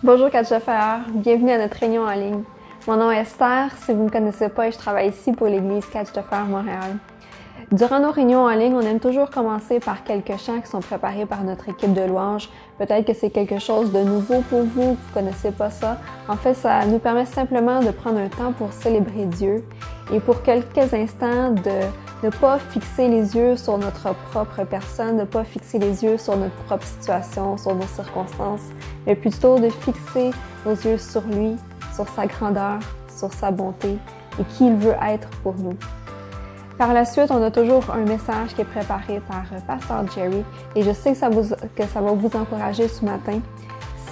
Bonjour Catchaffaires, bienvenue à notre réunion en ligne. Mon nom est Esther, si vous ne me connaissez pas, je travaille ici pour l'Église Catchaffaires Montréal. Durant nos réunions en ligne, on aime toujours commencer par quelques chants qui sont préparés par notre équipe de louanges. Peut-être que c'est quelque chose de nouveau pour vous, que vous ne connaissez pas ça. En fait, ça nous permet simplement de prendre un temps pour célébrer Dieu et pour quelques instants de ne pas fixer les yeux sur notre propre personne, de ne pas fixer les yeux sur notre propre situation, sur nos circonstances, mais plutôt de fixer nos yeux sur lui, sur sa grandeur, sur sa bonté et qui il veut être pour nous. Par la suite, on a toujours un message qui est préparé par Pasteur Jerry et je sais que ça va vous encourager ce matin.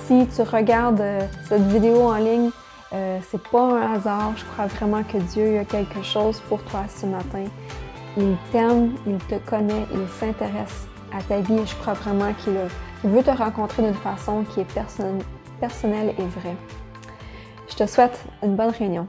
Si tu regardes cette vidéo en ligne, c'est pas un hasard. Je crois vraiment que Dieu a quelque chose pour toi ce matin. Il t'aime, il te connaît, il s'intéresse à ta vie et je crois vraiment qu'il veut te rencontrer d'une façon qui est personnelle et vraie. Je te souhaite une bonne réunion.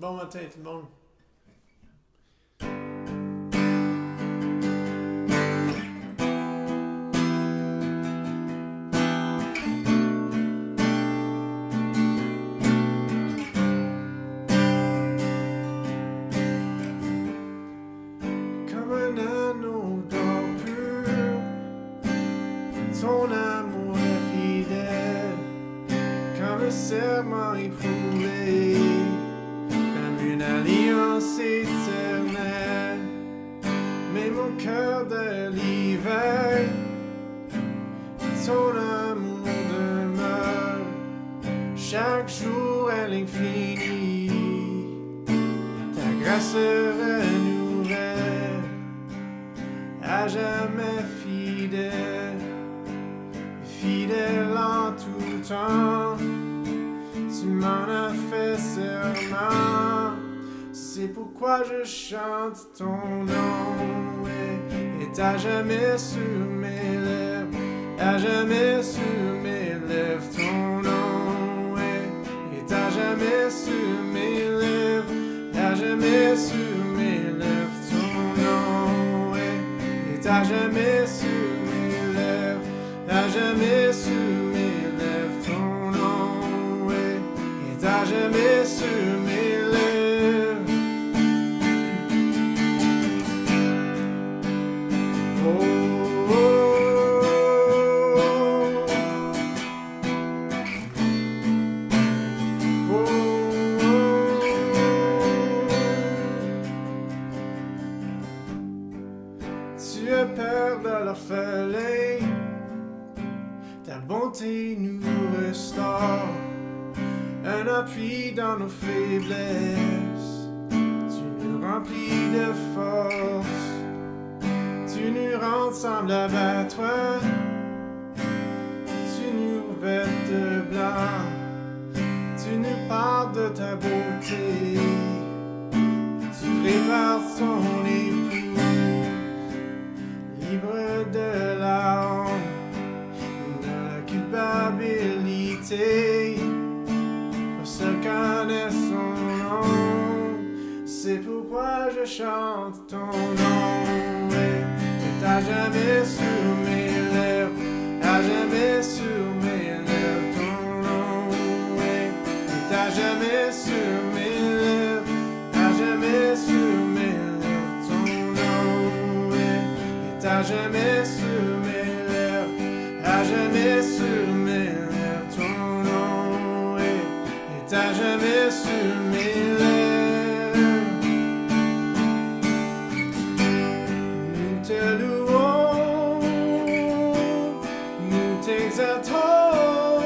Bon matin tout le monde. Comme un anneau d'or pur, ton amour est fidèle, comme un serment éprouvé, comme une alliance éternelle. Mais mon cœur de l'hiver, ton amour demeure chaque jour à l'infini. Ta grâce renouvelle, à jamais fidèle, fidèle en tout temps. Tu m'en as fait serment, c'est pourquoi je chante ton nom, ouais. Et à jamais sur mes lèvres, à jamais sur mes lèvres ton nom, ouais. Et à jamais sur mes lèvres, à jamais sur mes lèvres ton nom, ouais. Et à jamais sur mes lèvres, à jamais sur mes lèvres ton nom, ouais. Et à jamais sur mes lèvres. Tu es père de l'orphelin, ta bonté nous restaure, un appui dans nos faiblesses, tu nous remplis de force, tu nous rends semblables à toi, tu nous vêtes de blanc, tu nous parles de ta beauté, tu prépares ton époux, libre de la honte, de la culpabilité, pour se connaître son nom, c'est pourquoi je chante ton nom, ouais. Et à jamais sur mes lèvres, à jamais sur mes lèvres ton nom, ouais. Et à jamais sur mes lèvres, à jamais sur mes lèvres ton nom, ouais. Et à jamais sur mes lèvres, à jamais sur mes lèvres ton nom, ouais. Et à jamais sur mes lèvres. Nous te louons, nous t'exaltons,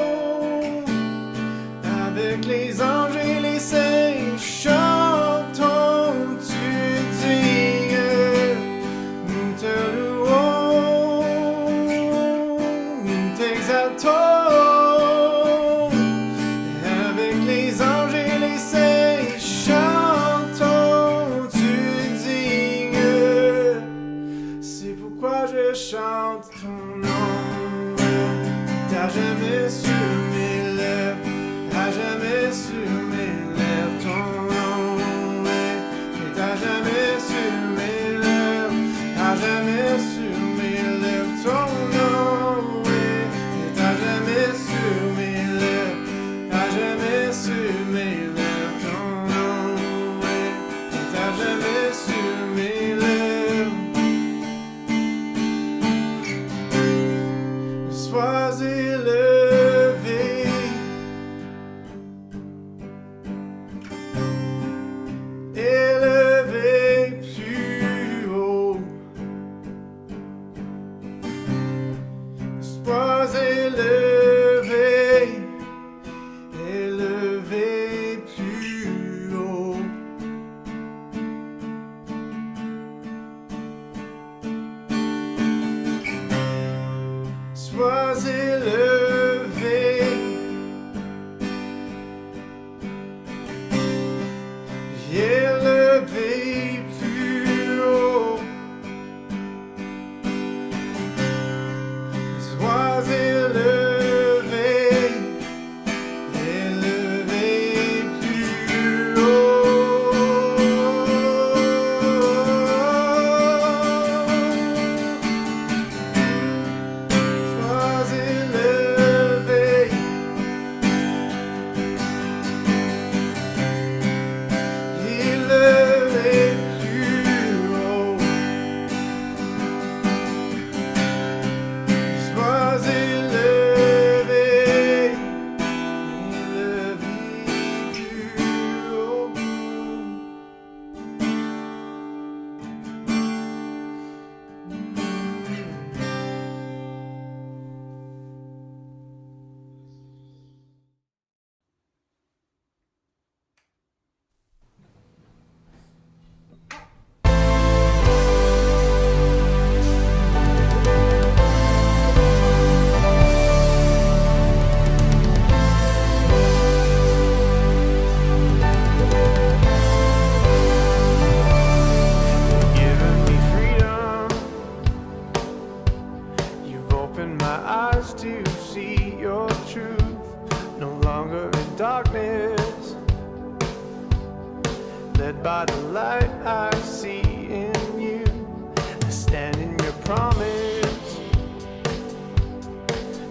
avec les anges et les saints chantons, tu es digne. Nous te louons, nous t'exaltons, avec les anges et les saints darkness, led by the light I see in you. I stand in your promise,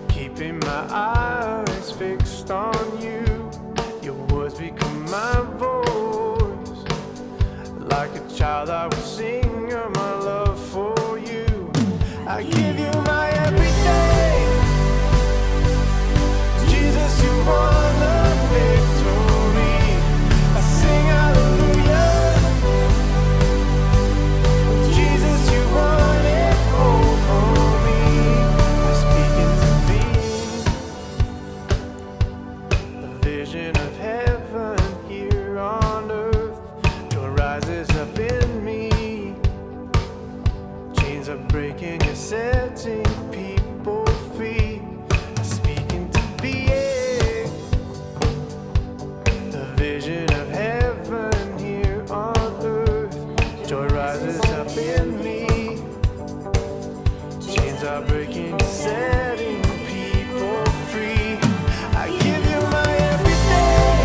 keeping my eyes fixed on you. Your words become my voice, like a child I will sing of my love for you. I give you my everyday. Jesus, you won the victory. I sing hallelujah. Jesus, you won it all for me. I speak into being a vision of heaven here on earth. Joy rises up in me. Chains are breaking, you're setting people free. I speak into being the vision of heaven here on earth. Joy rises up in me. Chains are breaking, you're setting people free. I give you my everything.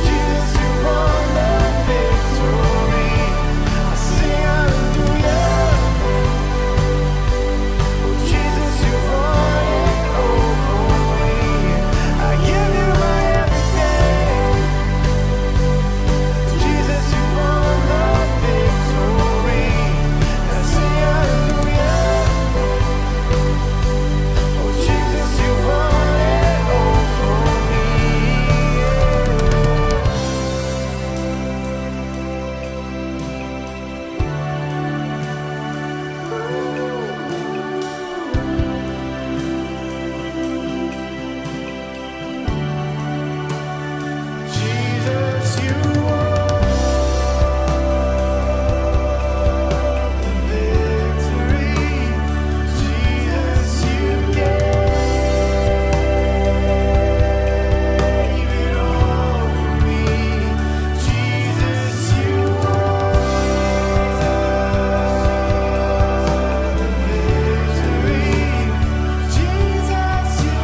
Jesus, you won the victory. I sing hallelujah. Oh, Jesus, you won it all for me. I give you my everything. Jesus, you won the victory. I sing hallelujah. Oh, Jesus, you won it all for me. Jesus, you won the victory. Jesus, you gave it all for me. Jesus, you won the victory. Jesus, you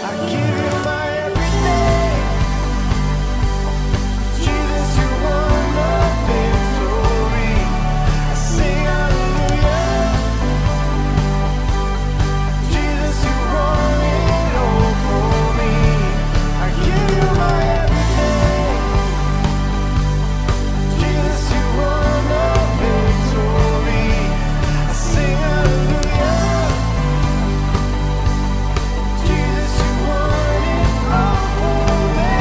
I give you my everything. Jesus, you won the victory. I sing hallelujah. Jesus, you won it all for me. I give you my everything. Jesus, you won the victory. I sing hallelujah. Jesus, you won it all for me.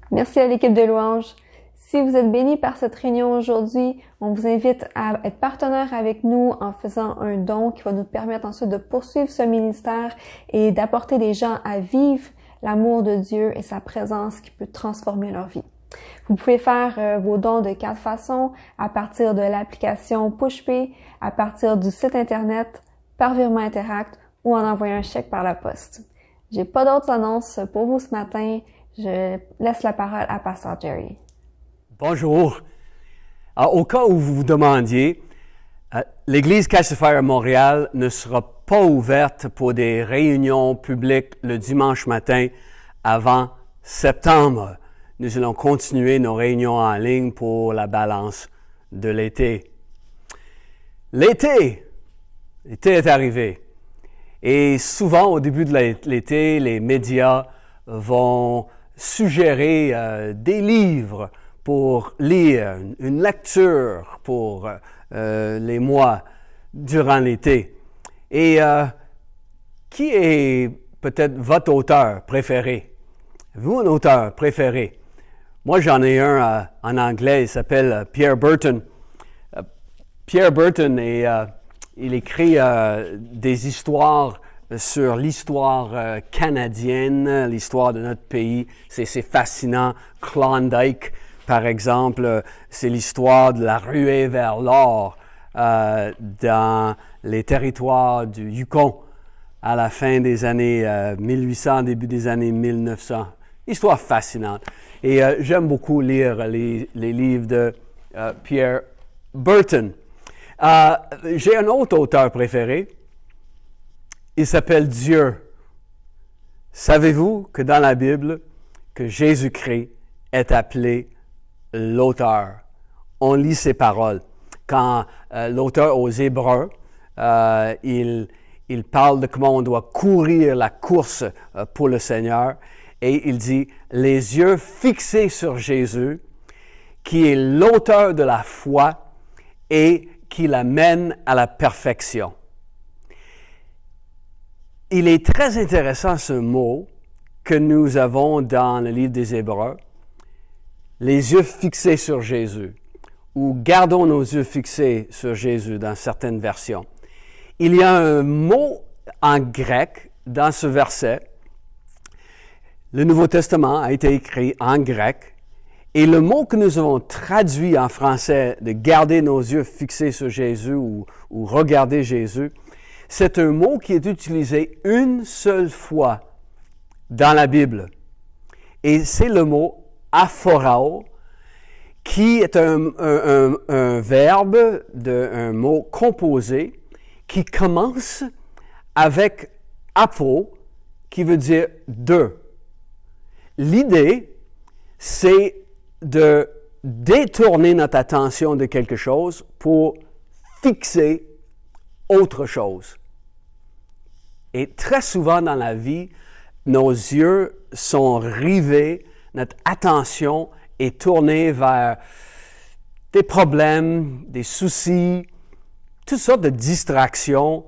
Merci à l'équipe de louanges. Si vous êtes bénis par cette réunion aujourd'hui, on vous invite à être partenaire avec nous en faisant un don qui va nous permettre ensuite de poursuivre ce ministère et d'apporter des gens à vivre l'amour de Dieu et sa présence qui peut transformer leur vie. Vous pouvez faire vos dons de 4 façons, à partir de l'application PushPay, à partir du site internet, par virement Interact ou en envoyant un chèque par la poste. J'ai pas d'autres annonces pour vous ce matin. Je laisse la parole à Pasteur Jerry. Bonjour. Au cas où vous vous demandiez, l'Église Catch the Fire à Montréal ne sera pas ouverte pour des réunions publiques le dimanche matin avant septembre. Nous allons continuer nos réunions en ligne pour la balance de l'été. L'été est arrivé. Et souvent, au début de l'été, les médias vont suggérer des livres pour lire, une lecture pour les mois durant l'été. Et qui est peut-être votre auteur préféré? Avez-vous un auteur préféré? Moi, j'en ai un en anglais, il s'appelle Pierre Burton. Pierre Burton, il écrit des histoires sur l'histoire canadienne, l'histoire de notre pays. C'est fascinant. Klondike, par exemple, c'est l'histoire de la ruée vers l'or dans les territoires du Yukon à la fin des années 1800, début des années 1900. Histoire fascinante. Et j'aime beaucoup lire les livres de Pierre Burton. J'ai un autre auteur préféré. Il s'appelle Dieu. Savez-vous que dans la Bible, que Jésus-Christ est appelé l'auteur? On lit ses paroles. Quand l'auteur aux Hébreux, il parle de comment on doit courir la course pour le Seigneur, et il dit « Les yeux fixés sur Jésus, qui est l'auteur de la foi et qui l'amène à la perfection. » Il est très intéressant ce mot que nous avons dans le livre des Hébreux, les yeux fixés sur Jésus, ou gardons nos yeux fixés sur Jésus dans certaines versions. Il y a un mot en grec dans ce verset. Le Nouveau Testament a été écrit en grec, et le mot que nous avons traduit en français de garder nos yeux fixés sur Jésus ou regarder Jésus, c'est un mot qui est utilisé une seule fois dans la Bible. Et c'est le mot aphorao, qui est un verbe, un mot composé, qui commence avec apho, qui veut dire deux. L'idée, c'est de détourner notre attention de quelque chose pour fixer autre chose. Et très souvent dans la vie, nos yeux sont rivés, notre attention est tournée vers des problèmes, des soucis, toutes sortes de distractions.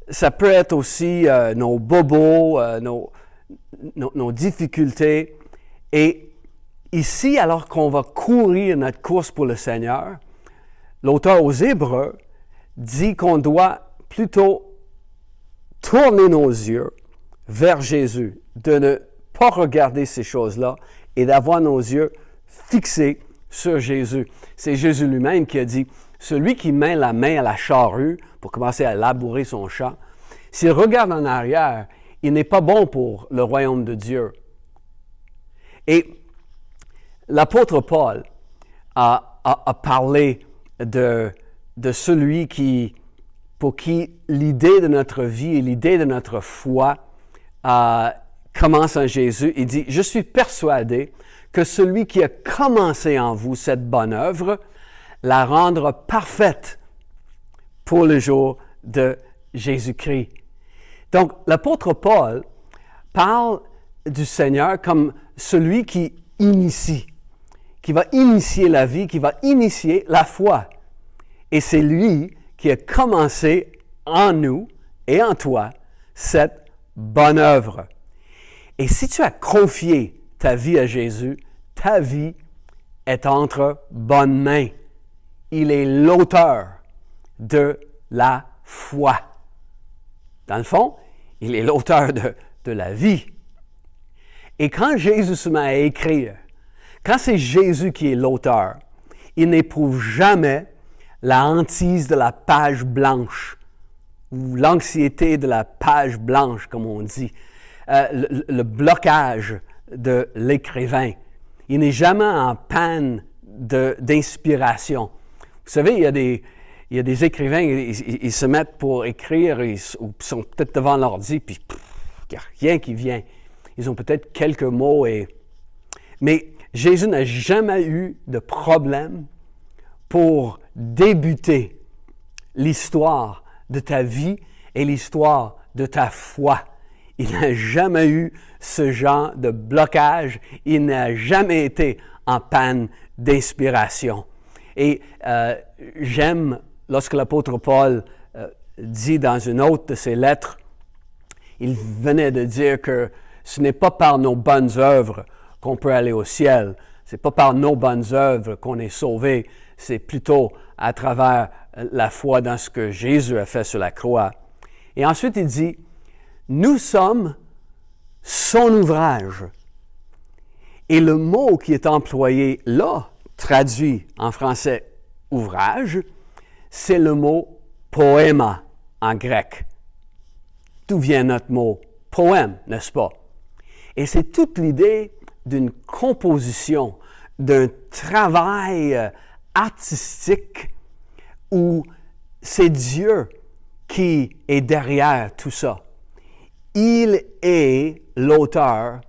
Ça peut être aussi nos bobos, nos difficultés. Et ici, alors qu'on va courir notre course pour le Seigneur, l'auteur aux Hébreux dit qu'on doit plutôt tourner nos yeux vers Jésus, de ne pas regarder ces choses-là et d'avoir nos yeux fixés sur Jésus. C'est Jésus lui-même qui a dit, « Celui qui met la main à la charrue pour commencer à labourer son champ, s'il regarde en arrière, il n'est pas bon pour le royaume de Dieu. » Et l'apôtre Paul a parlé de celui pour qui l'idée de notre vie et l'idée de notre foi commence en Jésus. Il dit, « Je suis persuadé que celui qui a commencé en vous cette bonne œuvre la rendra parfaite pour le jour de Jésus-Christ. » Donc, l'apôtre Paul parle du Seigneur comme celui qui initie, qui va initier la vie, qui va initier la foi. Et c'est lui qui a commencé en nous et en toi cette bonne œuvre. Et si tu as confié ta vie à Jésus, ta vie est entre bonnes mains. Il est l'auteur de la foi. Dans le fond, il est l'auteur de la vie. Et quand Jésus se met à écrire, quand c'est Jésus qui est l'auteur, il n'éprouve jamais la hantise de la page blanche ou l'anxiété de la page blanche, comme on dit, le blocage de l'écrivain. Il n'est jamais en panne d'inspiration. Vous savez, il y a des écrivains, ils se mettent pour écrire, ils sont peut-être devant l'ordi, puis il n'y a rien qui vient. Ils ont peut-être quelques mots. Mais Jésus n'a jamais eu de problème pour débuter l'histoire de ta vie et l'histoire de ta foi. Il n'a jamais eu ce genre de blocage. Il n'a jamais été en panne d'inspiration. Et j'aime lorsque l'apôtre Paul dit dans une autre de ses lettres, il venait de dire que ce n'est pas par nos bonnes œuvres qu'on peut aller au ciel, C'est pas par nos bonnes œuvres qu'on est sauvé, c'est plutôt à travers la foi dans ce que Jésus a fait sur la croix. Et ensuite, il dit, nous sommes son ouvrage. Et le mot qui est employé là, traduit en français ouvrage, c'est le mot poema en grec. D'où vient notre mot poème, n'est-ce pas? Et c'est toute l'idée d'une composition, d'un travail artistique où c'est Dieu qui est derrière tout ça. Il est l'auteur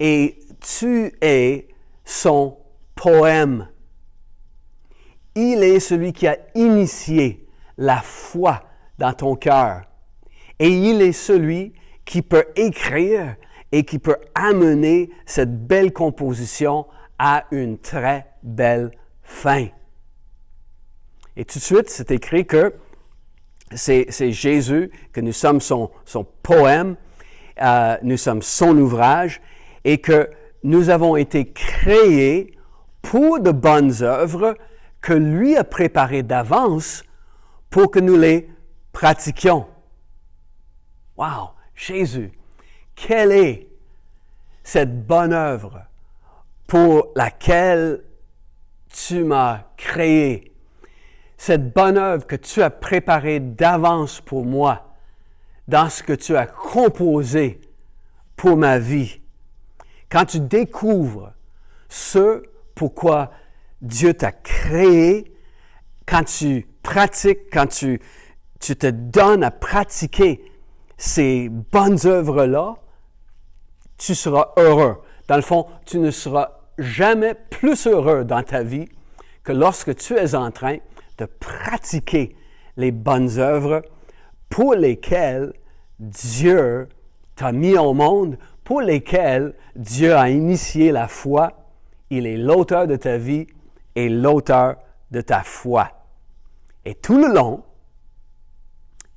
et tu es son poème. Il est celui qui a initié la foi dans ton cœur. Et il est celui qui peut écrire et qui peut amener cette belle composition à une très belle fin. Et tout de suite, c'est écrit que c'est Jésus, que nous sommes son poème, nous sommes son ouvrage, et que nous avons été créés pour de bonnes œuvres que lui a préparées d'avance pour que nous les pratiquions. Wow! Jésus, quelle est cette bonne œuvre pour laquelle tu m'as créé? Cette bonne œuvre que tu as préparée d'avance pour moi, dans ce que tu as composé pour ma vie. Quand tu découvres ce pourquoi Dieu t'a créé, quand tu pratiques, quand tu te donnes à pratiquer ces bonnes œuvres-là, tu seras heureux. Dans le fond, tu ne seras jamais plus heureux dans ta vie que lorsque tu es en train de pratiquer les bonnes œuvres pour lesquelles Dieu t'a mis au monde, pour lesquelles Dieu a initié la foi. Il est l'auteur de ta vie et l'auteur de ta foi. Et tout le long,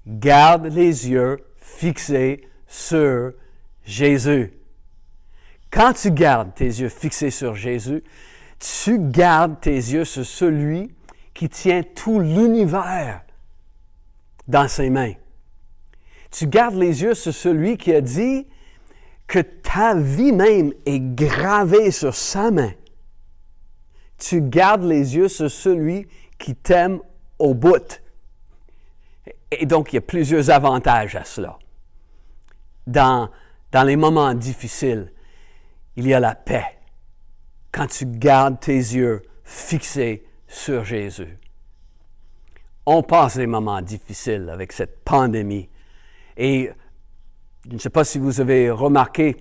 garde les yeux fixés sur Jésus. Quand tu gardes tes yeux fixés sur Jésus, tu gardes tes yeux sur celui qui tient tout l'univers dans ses mains. Tu gardes les yeux sur celui qui a dit que ta vie même est gravée sur sa main. Tu gardes les yeux sur celui qui t'aime au bout. Et donc, il y a plusieurs avantages à cela. Dans les moments difficiles, il y a la paix quand tu gardes tes yeux fixés sur Jésus. On passe des moments difficiles avec cette pandémie. Et je ne sais pas si vous avez remarqué,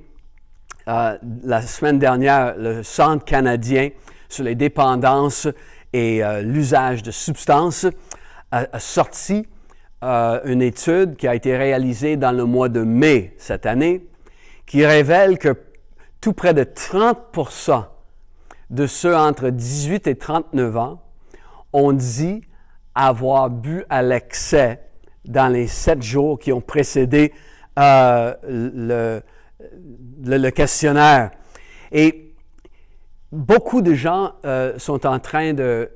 la semaine dernière, le Centre canadien sur les dépendances et l'usage de substances a sorti une étude qui a été réalisée dans le mois de mai cette année, qui révèle que tout près de 30% de ceux entre 18 et 39 ans ont dit avoir bu à l'excès dans les 7 jours qui ont précédé le questionnaire. Et beaucoup de gens sont en train de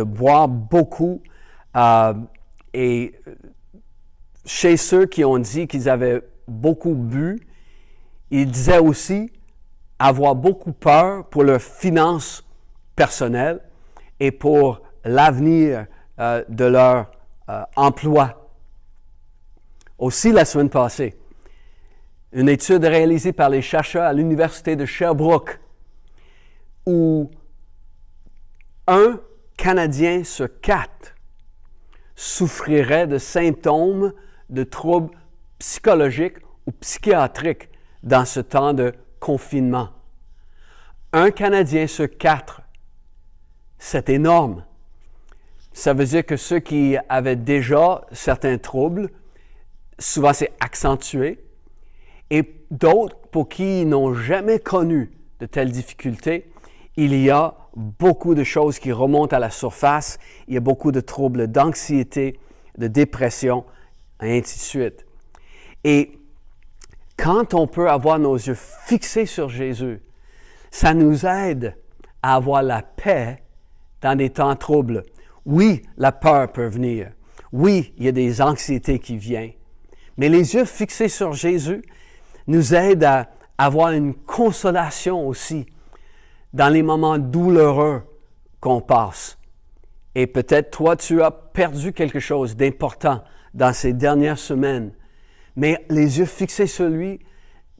boire beaucoup. Et chez ceux qui ont dit qu'ils avaient beaucoup bu, ils disaient aussi avoir beaucoup peur pour leurs finances personnelles et pour l'avenir de leur emploi. Aussi, la semaine passée, une étude réalisée par les chercheurs à l'Université de Sherbrooke, où 1 Canadien sur 4 souffrirait de symptômes de troubles psychologiques ou psychiatriques dans ce temps de confinement. 1 Canadien sur 4, c'est énorme. Ça veut dire que ceux qui avaient déjà certains troubles, souvent c'est accentué, et d'autres pour qui n'ont jamais connu de telles difficultés, il y a beaucoup de choses qui remontent à la surface, il y a beaucoup de troubles d'anxiété, de dépression, et ainsi de suite. Et quand on peut avoir nos yeux fixés sur Jésus, ça nous aide à avoir la paix dans des temps troubles. Oui, la peur peut venir. Oui, il y a des anxiétés qui viennent. Mais les yeux fixés sur Jésus nous aident à avoir une consolation aussi dans les moments douloureux qu'on passe. Et peut-être toi, tu as perdu quelque chose d'important dans ces dernières semaines. Mais les yeux fixés sur lui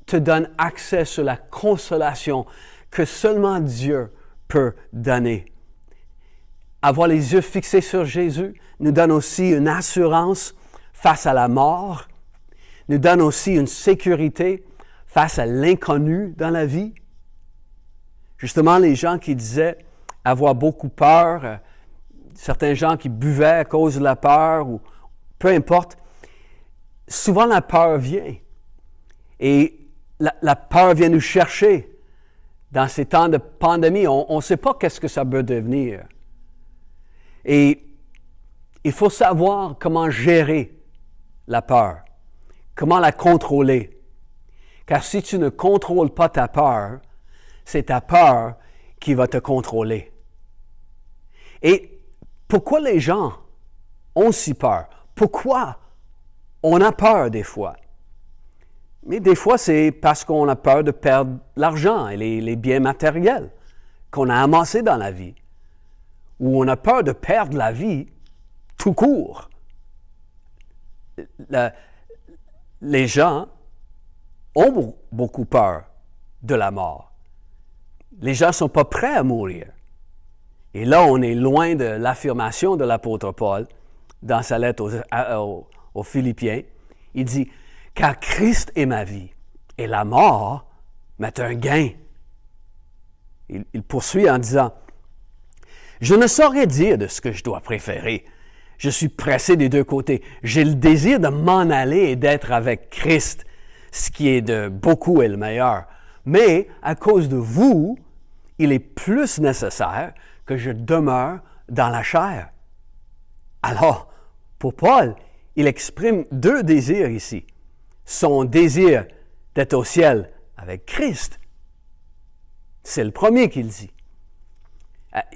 te donnent accès sur la consolation que seulement Dieu peut donner. Avoir les yeux fixés sur Jésus nous donne aussi une assurance face à la mort, nous donne aussi une sécurité face à l'inconnu dans la vie. Justement, les gens qui disaient avoir beaucoup peur, certains gens qui buvaient à cause de la peur, ou peu importe, souvent la peur vient. Et la peur vient nous chercher dans ces temps de pandémie. On ne sait pas qu'est-ce que ça peut devenir. Et il faut savoir comment gérer la peur, comment la contrôler. Car si tu ne contrôles pas ta peur, c'est ta peur qui va te contrôler. Et pourquoi les gens ont si peur? Pourquoi on a peur des fois? Mais des fois, c'est parce qu'on a peur de perdre l'argent et les biens matériels qu'on a amassés dans la vie. Ou on a peur de perdre la vie tout court. Les gens ont beaucoup peur de la mort. Les gens ne sont pas prêts à mourir. Et là, on est loin de l'affirmation de l'apôtre Paul dans sa lettre aux Philippiens. Il dit, « Car Christ est ma vie, et la mort m'est un gain. » Il poursuit en disant, « Je ne saurais dire de ce que je dois préférer. Je suis pressé des deux côtés. J'ai le désir de m'en aller et d'être avec Christ, ce qui est de beaucoup est le meilleur. Mais à cause de vous, il est plus nécessaire que je demeure dans la chair. » Alors, pour Paul, il exprime deux désirs ici. Son désir d'être au ciel avec Christ. C'est le premier qu'il dit.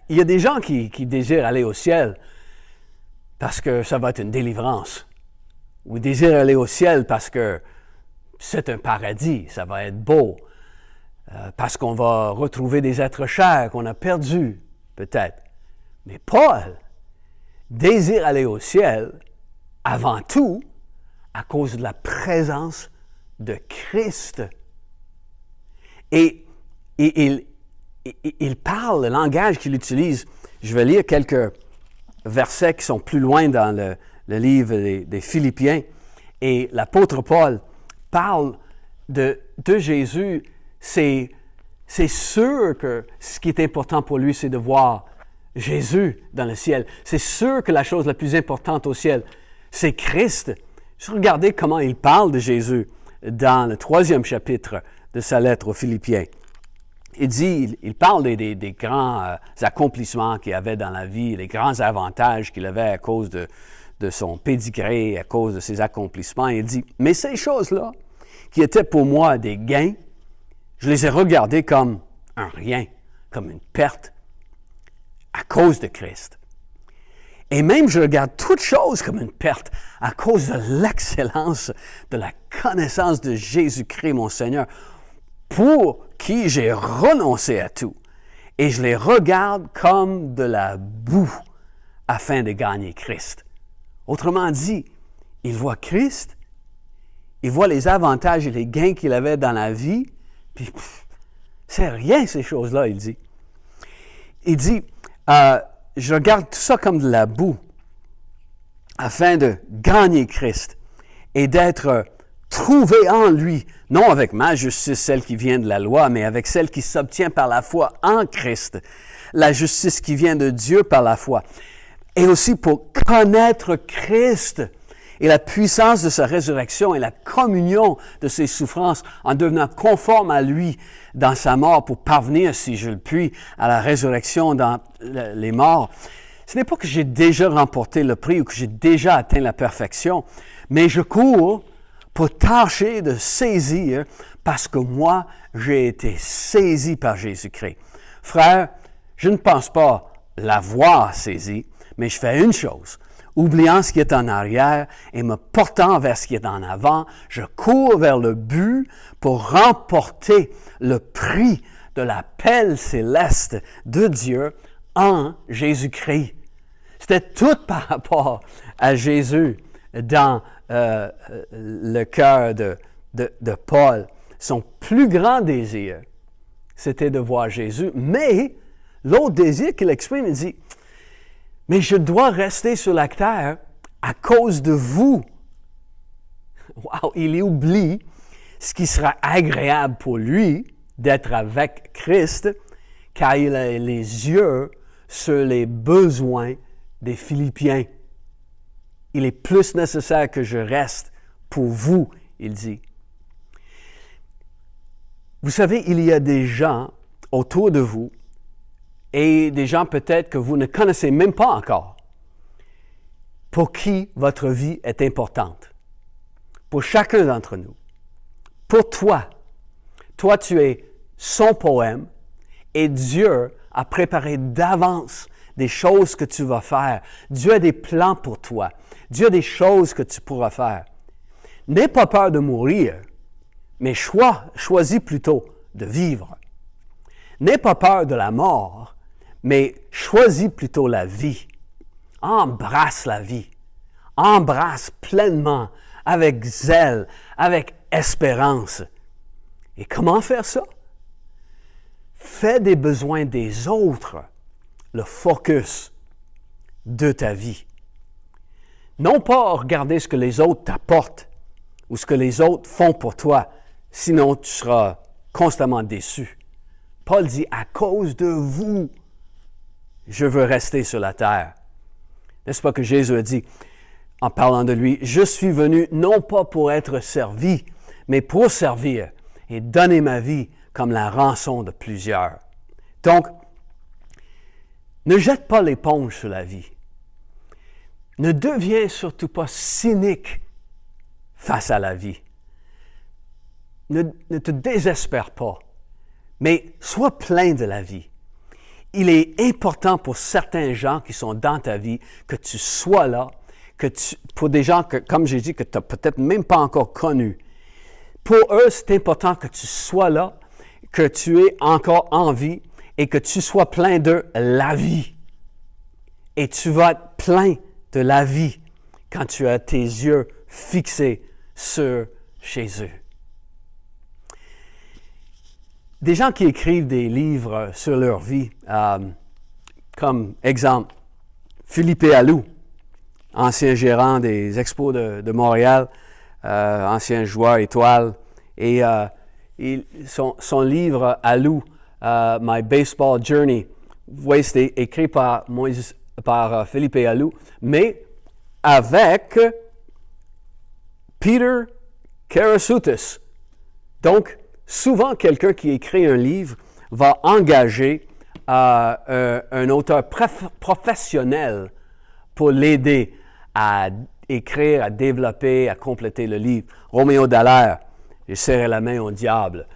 Il y a des gens qui désirent aller au ciel parce que ça va être une délivrance. Ou désirent aller au ciel parce que c'est un paradis, ça va être beau. Parce qu'on va retrouver des êtres chers qu'on a perdus, peut-être. Mais Paul désire aller au ciel avant tout à cause de la présence de Christ. Et il parle, le langage qu'il utilise, je vais lire quelques versets qui sont plus loin dans le livre des Philippiens, et l'apôtre Paul parle de Jésus. C'est sûr que ce qui est important pour lui, c'est de voir Jésus dans le ciel. C'est sûr que la chose la plus importante au ciel, c'est Christ. Juste regardez comment il parle de Jésus dans le 3e chapitre de sa lettre aux Philippiens. Il parle des grands accomplissements qu'il avait dans la vie, les grands avantages qu'il avait à cause de son pédigré, à cause de ses accomplissements. Il dit, « Mais ces choses-là, qui étaient pour moi des gains, je les ai regardées comme un rien, comme une perte, à cause de Christ. Et même je regarde toute chose comme une perte à cause de l'excellence de la connaissance de Jésus-Christ, mon Seigneur, pour qui j'ai renoncé à tout. Et je les regarde comme de la boue afin de gagner Christ. » Autrement dit, il voit Christ, il voit les avantages et les gains qu'il avait dans la vie, puis c'est rien ces choses-là, il dit. Il dit, je regarde tout ça comme de la boue afin de gagner Christ et d'être trouvé en lui, non avec ma justice, celle qui vient de la loi, mais avec celle qui s'obtient par la foi en Christ, la justice qui vient de Dieu par la foi, et aussi pour connaître Christ et la puissance de sa résurrection et la communion de ses souffrances en devenant conforme à lui dans sa mort pour parvenir, si je le puis, à la résurrection dans les morts. Ce n'est pas que j'ai déjà remporté le prix ou que j'ai déjà atteint la perfection, mais je cours pour tâcher de saisir parce que moi, j'ai été saisi par Jésus-Christ. Frère, Je ne pense pas l'avoir saisi, mais je fais une chose. Oubliant ce qui est en arrière et me portant vers ce qui est en avant, je cours vers le but pour remporter le prix de l'appel céleste de Dieu en Jésus-Christ. C'était tout par rapport à Jésus dans le cœur de Paul. Son plus grand désir, c'était de voir Jésus, mais l'autre désir qu'il exprime, il dit, « Mais je dois rester sur la terre à cause de vous. » Wow, il oublie ce qui sera agréable pour lui d'être avec Christ, car il a les yeux sur les besoins des Philippiens. Il est plus nécessaire que je reste pour vous, il dit. Vous savez, il y a des gens autour de vous et des gens peut-être que vous ne connaissez même pas encore, pour qui votre vie est importante. Pour chacun d'entre nous. Pour toi. Toi, tu es son poème et Dieu a préparé d'avance des choses que tu vas faire. Dieu a des plans pour toi. Dieu a des choses que tu pourras faire. N'aie pas peur de mourir, mais choisis plutôt de vivre. N'aie pas peur de la mort, mais choisis plutôt la vie. Embrasse la vie. Embrasse pleinement, avec zèle, avec espérance. Et comment faire ça? Fais des besoins des autres le focus de ta vie. Non pas regarder ce que les autres t'apportent ou ce que les autres font pour toi, sinon tu seras constamment déçu. Paul dit, à cause de vous, je veux rester sur la terre. N'est-ce pas que Jésus a dit, en parlant de lui, je suis venu non pas pour être servi, mais pour servir et donner ma vie comme la rançon de plusieurs. Donc, ne jette pas l'éponge sur la vie. Ne deviens surtout pas cynique face à la vie. Ne te désespère pas, mais sois plein de la vie. Il est important pour certains gens qui sont dans ta vie que tu sois là, pour des gens que, comme j'ai dit, que tu n'as peut-être même pas encore connus. Pour eux, c'est important que tu sois là, que tu aies encore en vie et que tu sois plein de la vie. Et tu vas être plein de la vie quand tu as tes yeux fixés sur Jésus. Des gens qui écrivent des livres sur leur vie, comme exemple, Philippe Alou, ancien gérant des Expos de Montréal, ancien joueur étoile, et son livre Alou, My Baseball Journey, vous voyez, c'était écrit par Philippe Alou, mais avec Peter Karasoutis. Donc, souvent, quelqu'un qui écrit un livre va engager un auteur professionnel pour l'aider à écrire, à développer, à compléter le livre. Roméo Dallaire, il serrait la main au diable.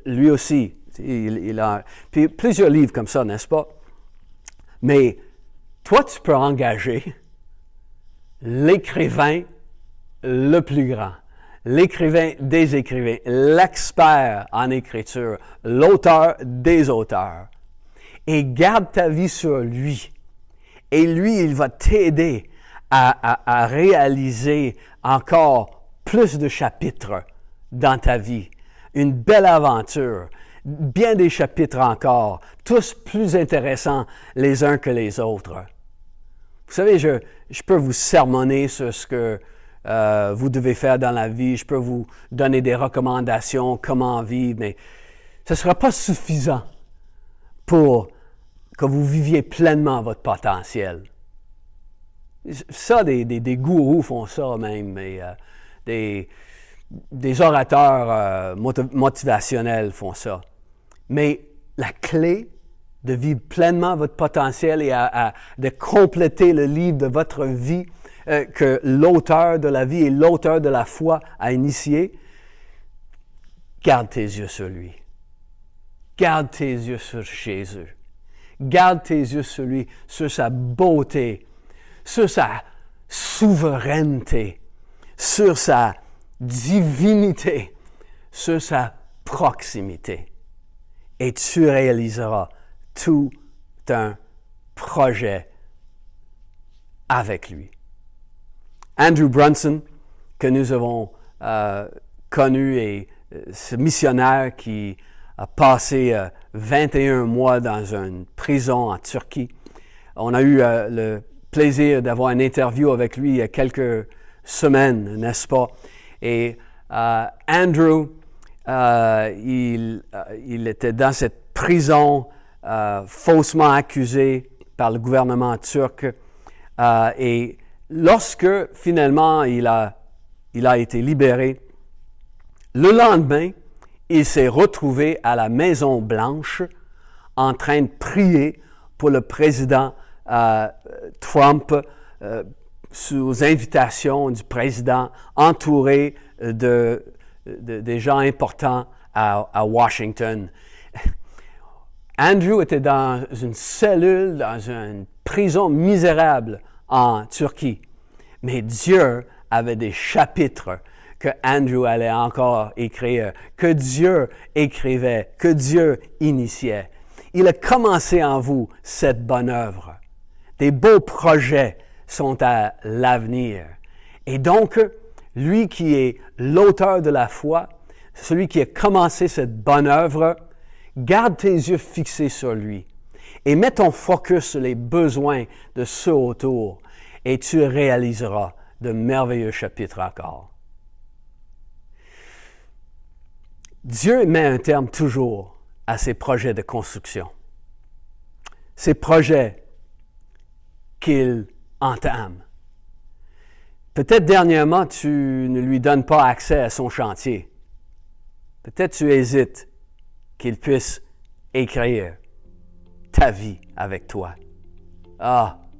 Lui aussi, il a puis plusieurs livres comme ça, n'est-ce pas? Mais toi, tu peux engager l'écrivain le plus grand, l'écrivain des écrivains, l'expert en écriture, l'auteur des auteurs. Et garde ta vie sur lui. Et lui, il va t'aider à réaliser encore plus de chapitres dans ta vie. Une belle aventure. Bien des chapitres encore, tous plus intéressants les uns que les autres. Vous savez, je peux vous sermonner sur ce que vous devez faire dans la vie, je peux vous donner des recommandations, comment vivre, mais ce ne sera pas suffisant pour que vous viviez pleinement votre potentiel. Ça, des gourous font ça même, mais des orateurs motivationnels font ça. Mais la clé de vivre pleinement votre potentiel et de compléter le livre de votre vie que l'auteur de la vie et l'auteur de la foi a initié, garde tes yeux sur lui. Garde tes yeux sur Jésus. Garde tes yeux sur lui, sur sa beauté, sur sa souveraineté, sur sa divinité, sur sa proximité. Et tu réaliseras tout un projet avec lui. Andrew Brunson, que nous avons connu, et ce missionnaire qui a passé 21 mois dans une prison en Turquie. On a eu le plaisir d'avoir une interview avec lui il y a quelques semaines, n'est-ce pas? Et Andrew, il était dans cette prison faussement accusé par le gouvernement turc. Et lorsque finalement il a été libéré, le lendemain, il s'est retrouvé à la Maison-Blanche en train de prier pour le président Trump sous invitation du président, entouré des gens importants à Washington. Andrew était dans une cellule, dans une prison misérable en Turquie. Mais Dieu avait des chapitres que Andrew allait encore écrire, que Dieu écrivait, que Dieu initiait. Il a commencé en vous cette bonne œuvre. Des beaux projets sont à l'avenir. Et donc, lui qui est l'auteur de la foi, celui qui a commencé cette bonne œuvre, garde tes yeux fixés sur lui et mets ton focus sur les besoins de ceux autour et tu réaliseras de merveilleux chapitres encore. Dieu met un terme toujours à ses projets de construction. Ces projets qu'il entame. Peut-être dernièrement, tu ne lui donnes pas accès à son chantier. Peut-être tu hésites qu'il puisse écrire ta vie avec toi.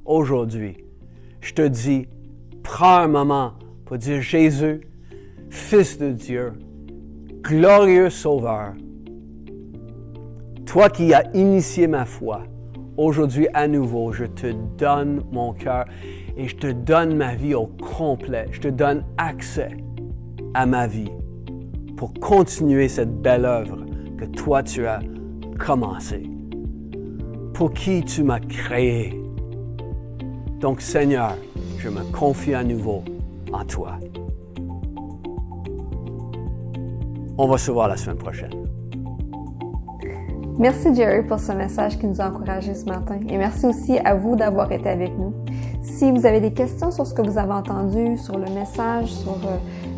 Aujourd'hui, je te dis, prends un moment pour dire Jésus, Fils de Dieu, glorieux Sauveur, toi qui as initié ma foi, aujourd'hui à nouveau, je te donne mon cœur et je te donne ma vie au complet. Je te donne accès à ma vie pour continuer cette belle œuvre que toi tu as commencée, pour qui tu m'as créé. Donc Seigneur, je me confie à nouveau en toi. On va se voir la semaine prochaine. Merci Jerry pour ce message qui nous a encouragés ce matin et merci aussi à vous d'avoir été avec nous. Si vous avez des questions sur ce que vous avez entendu, sur le message,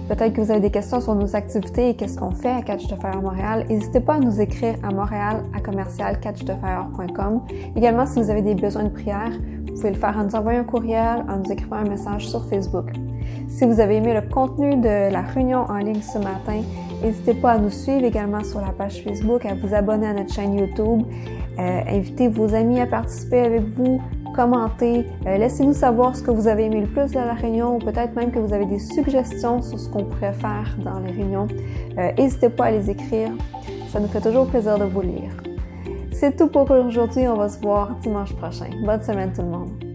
peut-être que vous avez des questions sur nos activités et qu'est-ce qu'on fait à Catch the Fire Montréal, n'hésitez pas à nous écrire à montréal@catchthefire.com. Également, si vous avez des besoins de prière, vous pouvez le faire en nous envoyant un courriel, en nous écrivant un message sur Facebook. Si vous avez aimé le contenu de la réunion en ligne ce matin, n'hésitez pas à nous suivre également sur la page Facebook, à vous abonner à notre chaîne YouTube, invitez vos amis à participer avec vous, commentez, laissez-nous savoir ce que vous avez aimé le plus de la réunion ou peut-être même que vous avez des suggestions sur ce qu'on pourrait faire dans les réunions. N'hésitez pas à les écrire, ça nous fait toujours plaisir de vous lire. C'est tout pour aujourd'hui, on va se voir dimanche prochain. Bonne semaine tout le monde!